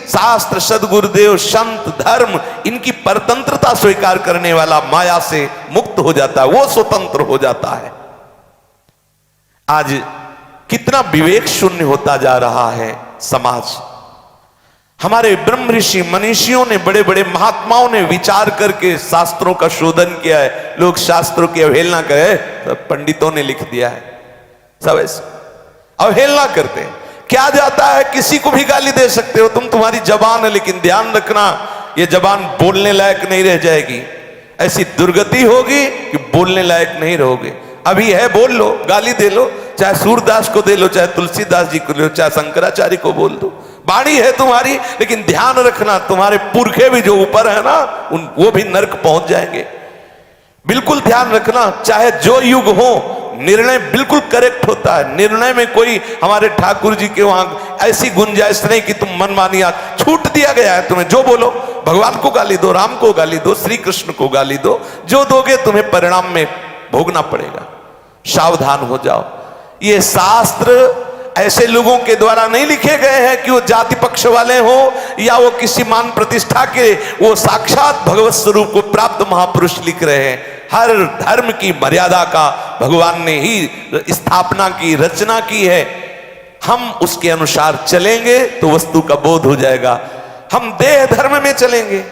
शास्त्र, सदगुरुदेव, संत, धर्म, इनकी परतंत्रता स्वीकार करने वाला माया से मुक्त हो जाता है, वो स्वतंत्र हो जाता है। आज कितना विवेक शून्य होता जा रहा है समाज। हमारे ब्रह्म ऋषि मनीषियों ने, बड़े बड़े महात्माओं ने विचार करके शास्त्रों का शोधन किया है। लोग शास्त्रों की अवहेलना करे, सब पंडितों ने लिख दिया है, सब ऐसे अवहेलना करते हैं। क्या जाता है, किसी को भी गाली दे सकते हो तुम, तुम्हारी जबान है, लेकिन ध्यान रखना ये जबान बोलने लायक नहीं रह जाएगी। ऐसी दुर्गति होगी कि बोलने लायक नहीं रहोगे। अभी है, बोल लो, गाली दे लो, चाहे सूरदास को दे लो, चाहे तुलसीदास जी को दे लो, चाहे शंकराचार्य को बोल दो, बाणी है तुम्हारी। लेकिन ध्यान रखना, तुम्हारे पुरखे भी जो ऊपर है ना, वो भी नरक पहुंच जाएंगे। बिल्कुल ध्यान रखना, चाहे जो युग हो, निर्णय बिल्कुल करेक्ट होता है। निर्णय में कोई हमारे ठाकुर जी के वहां ऐसी गुंजाइश नहीं कि तुम मनमानी, छूट दिया गया है तुम्हें, जो बोलो, भगवान को गाली दो, राम को गाली दो, श्री कृष्ण को गाली दो, जो दोगे तुम्हें परिणाम में भोगना पड़ेगा। सावधान हो जाओ। ये शास्त्र ऐसे लोगों के द्वारा नहीं लिखे गए हैं कि वो जाति पक्ष वाले हो या वो किसी मान प्रतिष्ठा के, वो साक्षात भगवत स्वरूप को प्राप्त महापुरुष लिख रहे हैं। हर धर्म की मर्यादा का भगवान ने ही स्थापना की, रचना की है। हम उसके अनुसार चलेंगे तो वस्तु का बोध हो जाएगा। हम देह धर्म में चलेंगे,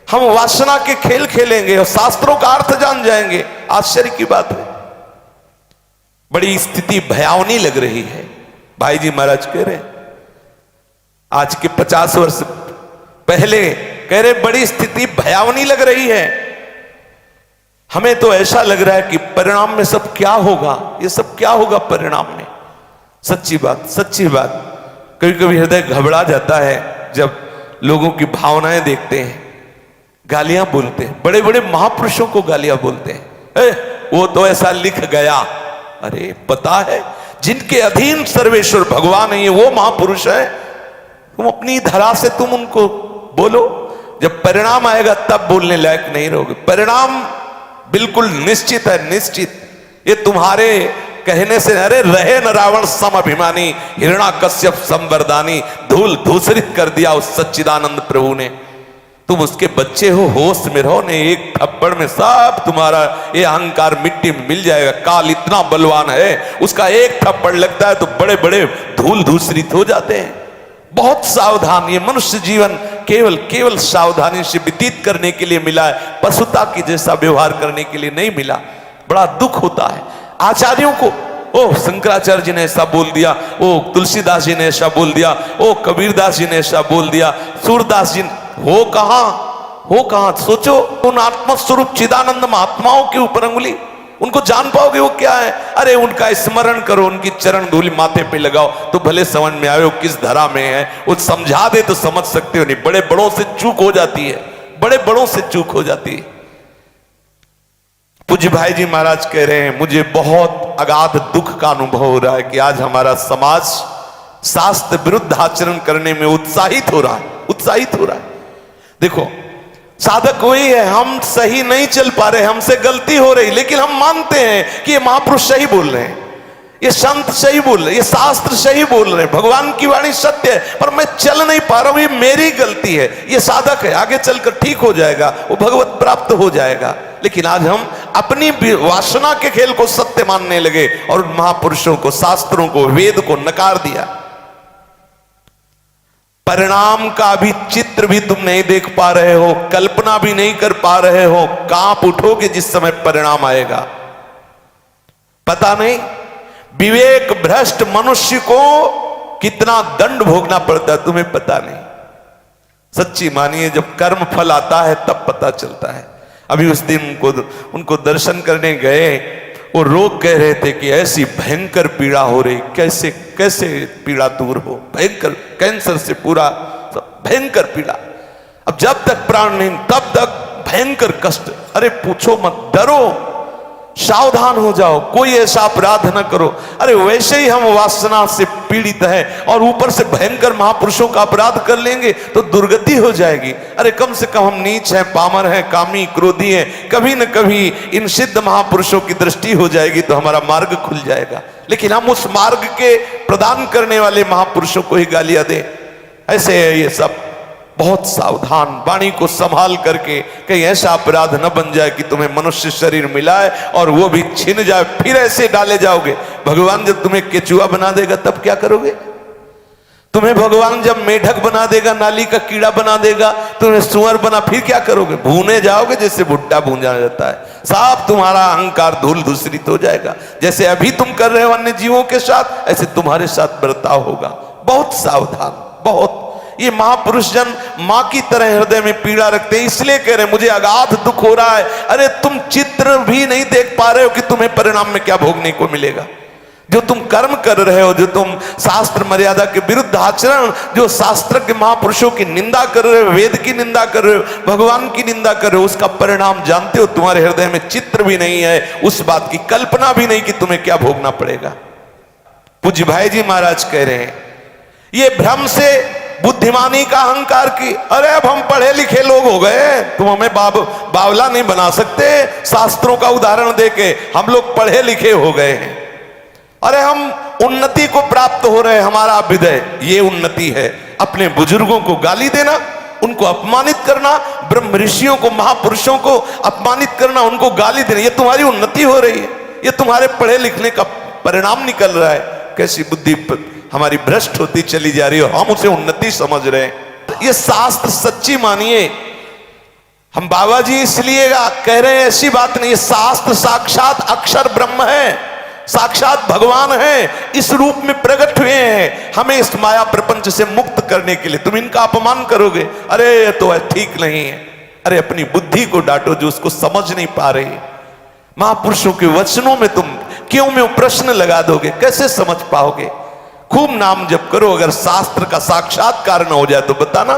हम वासना के खेल खेलेंगे और शास्त्रों का अर्थ जान जाएंगे। आश्चर्य की बात है, बड़ी स्थिति भयावनी लग रही है। भाई जी महाराज कह रहे, आज के 50 वर्ष पहले कह रहे, बड़ी स्थिति भयावनी लग रही है। हमें तो ऐसा लग रहा है कि परिणाम में सब क्या होगा, ये सब क्या होगा परिणाम में। सच्ची बात, सच्ची बात, कभी कभी हृदय घबरा जाता है जब लोगों की भावनाएं देखते हैं। गालियां बोलते हैं, बड़े बड़े महापुरुषों को गालियां बोलते हैं, वो तो ऐसा लिख गया। अरे पता है, जिनके अधीन सर्वेश्वर भगवान है, ये वो महापुरुष है। तुम अपनी धरा से तुम उनको बोलो, जब परिणाम आएगा तब बोलने लायक नहीं रहोगे। परिणाम बिल्कुल निश्चित है, निश्चित। ये तुम्हारे कहने से, अरे रहे न रावण सम अभिमानी, हिरण्याकश्यप संवरदानी, धूल धूसरित कर दिया उस सच्चिदानंद प्रभु ने। तुम उसके बच्चे हो, होश में रहो ने, एक थप्पड़ में सब तुम्हारा ये अहंकार मिट्टी में मिल जाएगा। काल इतना बलवान है, उसका एक थप्पड़ लगता है तो बड़े बड़े धूल धूसरित हो जाते हैं। बहुत सावधान। ये मनुष्य जीवन केवल सावधानी से व्यतीत करने के लिए मिला है, पशुता की जैसा व्यवहार करने के लिए नहीं मिला। बड़ा दुख होता है। आचार्यों को, ओ शंकराचार्य जी ने ऐसा बोल दिया, ओ तुलसीदास जी ने ऐसा बोल दिया, ओ कबीरदास जी ने ऐसा बोल दिया, सूरदास जी हो कहां सोचो। उन आत्मस्वरूप चिदानंद महात्माओं के ऊपर अंगुली, उनको जान पाओगे वो क्या है। अरे उनका स्मरण करो, उनकी चरण धूलि माथे पे लगाओ तो भले समझ में आए वो किस धरा में है। वो समझा दे तो समझ सकते हो, नहीं बड़े बड़ों से चूक हो जाती है, बड़े बड़ों से चूक हो जाती है। पूज्य भाई जी महाराज कह रहे हैं, मुझे बहुत अगाध दुख का अनुभव हो रहा है कि आज हमारा समाज शास्त्र विरुद्ध आचरण करने में उत्साहित हो रहा है। देखो, साधक वही है, हम सही नहीं चल पा रहे, हमसे गलती हो रही, लेकिन हम मानते हैं कि ये महापुरुष सही बोल रहे हैं, ये संत सही बोल रहे हैं, ये शास्त्र सही बोल रहे हैं, भगवान की वाणी सत्य है, पर मैं चल नहीं पा रहा हूं, ये मेरी गलती है। ये साधक है, आगे चलकर ठीक हो जाएगा, वो भगवत प्राप्त हो जाएगा। लेकिन आज हम अपनी वासना के खेल को सत्य मानने लगे और महापुरुषों को, शास्त्रों को, वेद को नकार दिया। परिणाम का भी चित्र भी तुम नहीं देख पा रहे हो, कल्पना भी नहीं कर पा रहे हो। कांप उठोगे जिस समय परिणाम आएगा। पता नहीं विवेक भ्रष्ट मनुष्य को कितना दंड भोगना पड़ता है, तुम्हें पता नहीं। सच्ची मानिए, जब कर्म फल आता है तब पता चलता है। अभी उस दिन उनको दर्शन करने गए, वो रोग कह रहे थे कि ऐसी भयंकर पीड़ा हो रही, कैसे कैसे पीड़ा दूर हो, भयंकर कैंसर से पूरा भयंकर पीड़ा। अब जब तक प्राण नहीं तब तक भयंकर कष्ट। अरे पूछो मत, डरो, सावधान हो जाओ, कोई ऐसा अपराध न करो। अरे वैसे ही हम वासना से पीड़ित हैं और ऊपर से भयंकर महापुरुषों का अपराध कर लेंगे तो दुर्गति हो जाएगी। अरे कम से कम हम नीच हैं, पामर हैं, कामी, क्रोधी हैं, कभी न कभी इन सिद्ध महापुरुषों की दृष्टि हो जाएगी तो हमारा मार्ग खुल जाएगा। लेकिन हम उस मार्ग के प्रदान करने वाले महापुरुषों को ही गालियां दें, ऐसे है ये सब। बहुत सावधान, वाणी को संभाल करके, कहीं ऐसा अपराध न बन जाए कि तुम्हें मनुष्य शरीर मिला है और वो भी छिन जाए, फिर ऐसे डाले जाओगे। भगवान जब तुम्हें केचुआ बना देगा तब क्या करोगे? तुम्हें भगवान जब मेढक बना देगा, नाली का कीड़ा बना देगा, तुम्हें सुअर बना, फिर क्या करोगे? भूने जाओगे जैसे भुट्टा भूंजा जाता है। साफ तुम्हारा अहंकार धूल धूसरित हो जाएगा। जैसे अभी तुम कर रहे हो अन्य जीवों के साथ, ऐसे तुम्हारे साथ बर्ताव होगा। बहुत सावधान, बहुत। ये महापुरुष जन मां की तरह हृदय में पीड़ा रखते हैं, इसलिए कह रहे मुझे अगाध दुख हो रहा है। अरे तुम चित्र भी नहीं देख पा रहे हो कि तुम्हें परिणाम में क्या भोगने को मिलेगा। जो तुम कर्म कर रहे हो, जो तुम शास्त्र मर्यादा के विरुद्ध आचरण, जो शास्त्र के महापुरुषों की निंदा कर रहे हो, वेद की निंदा कर रहे हो, भगवान की निंदा कर रहे हो, उसका परिणाम जानते हो? तुम्हारे हृदय में चित्र भी नहीं है, उस बात की कल्पना भी नहीं कि तुम्हें क्या भोगना पड़ेगा। पूज्य भाई जी महाराज कह रहे हैं ये भ्रम से बुद्धिमानी का अहंकार की, अरे अब हम पढ़े लिखे लोग हो गए, तुम हमें बावला नहीं बना सकते। शास्त्रों का उदाहरण देके हम लोग पढ़े लिखे हो गए हैं। अरे हम उन्नति को प्राप्त हो रहे हैं, हमारा अभ्युदय ये उन्नति है। अपने बुजुर्गों को गाली देना, उनको अपमानित करना, ब्रह्म ऋषियों को, महापुरुषों को अपमानित करना, उनको गाली देना, ये तुम्हारी उन्नति हो रही है। ये तुम्हारे पढ़े लिखने का परिणाम निकल रहा है। कैसी बुद्धि हमारी भ्रष्ट होती चली जा रही है, हम उसे उन्नति समझ रहे हैं। ये शास्त्र सच्ची मानिए। हम बाबा जी इसलिए कह रहे हैं, ऐसी बात नहीं। शास्त्र साक्षात अक्षर ब्रह्म है, साक्षात भगवान है, इस रूप में प्रकट हुए हैं हमें इस माया प्रपंच से मुक्त करने के लिए। तुम इनका अपमान करोगे, अरे ये तो ठीक नहीं है। अरे अपनी बुद्धि को डांटो जो उसको समझ नहीं पा रही। महापुरुषों के वचनों में तुम क्यों में प्रश्न लगा दोगे, कैसे समझ पाओगे? खूब नाम जप करो, अगर शास्त्र का साक्षात्कार न हो जाए तो बताना।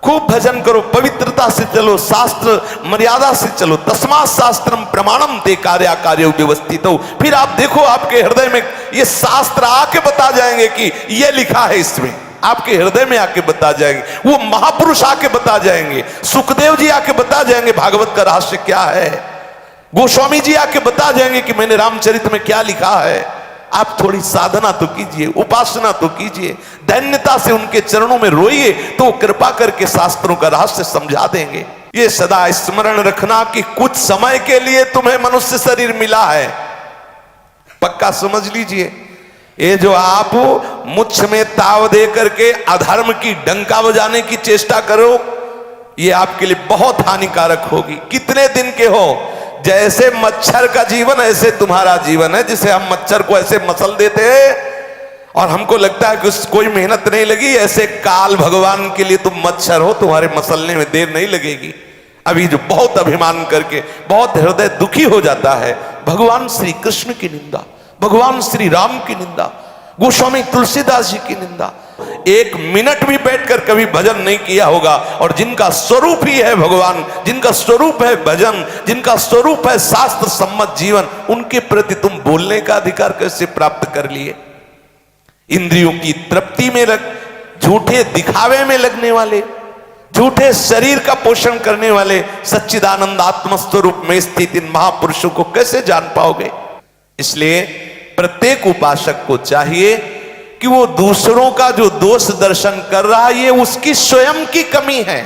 खूब भजन करो, पवित्रता से चलो, शास्त्र मर्यादा से चलो। तस्मात् शास्त्रम प्रमाणम ते कार्य व्यवस्थित हो। फिर आप देखो आपके हृदय में ये शास्त्र आके बता जाएंगे कि ये लिखा है इसमें, आपके हृदय में आके बता जाएंगे। वो महापुरुष आके बता जाएंगे, सुखदेव जी आके बता जाएंगे भागवत का रहस्य क्या है, गोस्वामी जी आके बता जाएंगे कि मैंने रामचरित में क्या लिखा है। आप थोड़ी साधना तो कीजिए, उपासना तो कीजिए, दैन्यता से उनके चरणों में रोइए, तो कृपा करके शास्त्रों का रहस्य समझा देंगे। ये सदा स्मरण रखना कि कुछ समय के लिए तुम्हें मनुष्य शरीर मिला है, पक्का समझ लीजिए। ये जो आप मुझ में ताव दे करके अधर्म की डंका बजाने की चेष्टा करो, ये आपके लिए बहुत हानिकारक होगी। कितने दिन के हो? जैसे मच्छर का जीवन ऐसे तुम्हारा जीवन है। जिसे हम मच्छर को ऐसे मसल देते हैं और हमको लगता है कि कोई मेहनत नहीं लगी, ऐसे काल भगवान के लिए तुम मच्छर हो, तुम्हारे मसलने में देर नहीं लगेगी। अभी जो बहुत अभिमान करके बहुत हृदय दुखी हो जाता है, भगवान श्री कृष्ण की निंदा, भगवान श्री राम की निंदा, गोस्वामी तुलसीदास जी की निंदा, एक मिनट भी बैठकर कभी भजन नहीं किया होगा। और जिनका स्वरूप ही है भगवान, जिनका स्वरूप है भजन, जिनका स्वरूप है शास्त्र सम्मत जीवन, उनके प्रति तुम बोलने का अधिकार कैसे प्राप्त कर लिए? इंद्रियों की तृप्ति में झूठे दिखावे में लगने वाले, झूठे शरीर का पोषण करने वाले सच्चिदानंद आत्म स्वरूप में स्थित इन महापुरुषों को कैसे जान पाओगे? इसलिए प्रत्येक उपासक को चाहिए कि वो दूसरों का जो दोष दर्शन कर रहा है, ये उसकी स्वयं की कमी है।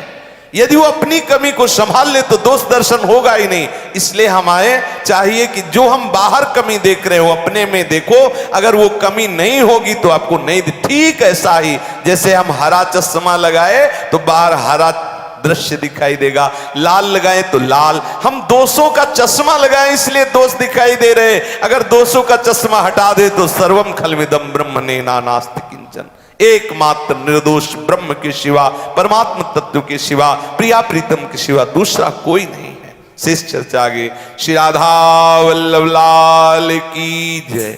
यदि वो अपनी कमी को संभाल ले तो दोष दर्शन होगा ही नहीं। इसलिए हमें चाहिए कि जो हम बाहर कमी देख रहे हो, अपने में देखो। अगर वो कमी नहीं होगी तो आपको नहीं, ठीक ऐसा ही जैसे हम हरा चश्मा लगाए तो बाहर हरा दृश्य दिखाई देगा, लाल लगाए तो लाल। हम दोषों का चश्मा लगाए इसलिए दोष दिखाई दे रहे। अगर दोषों का चश्मा हटा दे तो सर्वम खलविदम ब्रह्म नेना नास्ति किंचन, एकमात्र निर्दोष ब्रह्म के सिवा, परमात्मा तत्व के सिवा, प्रिया प्रीतम के सिवा दूसरा कोई नहीं है। शेष चर्चा आगे। श्री राधा वल्लभ लाल की जय।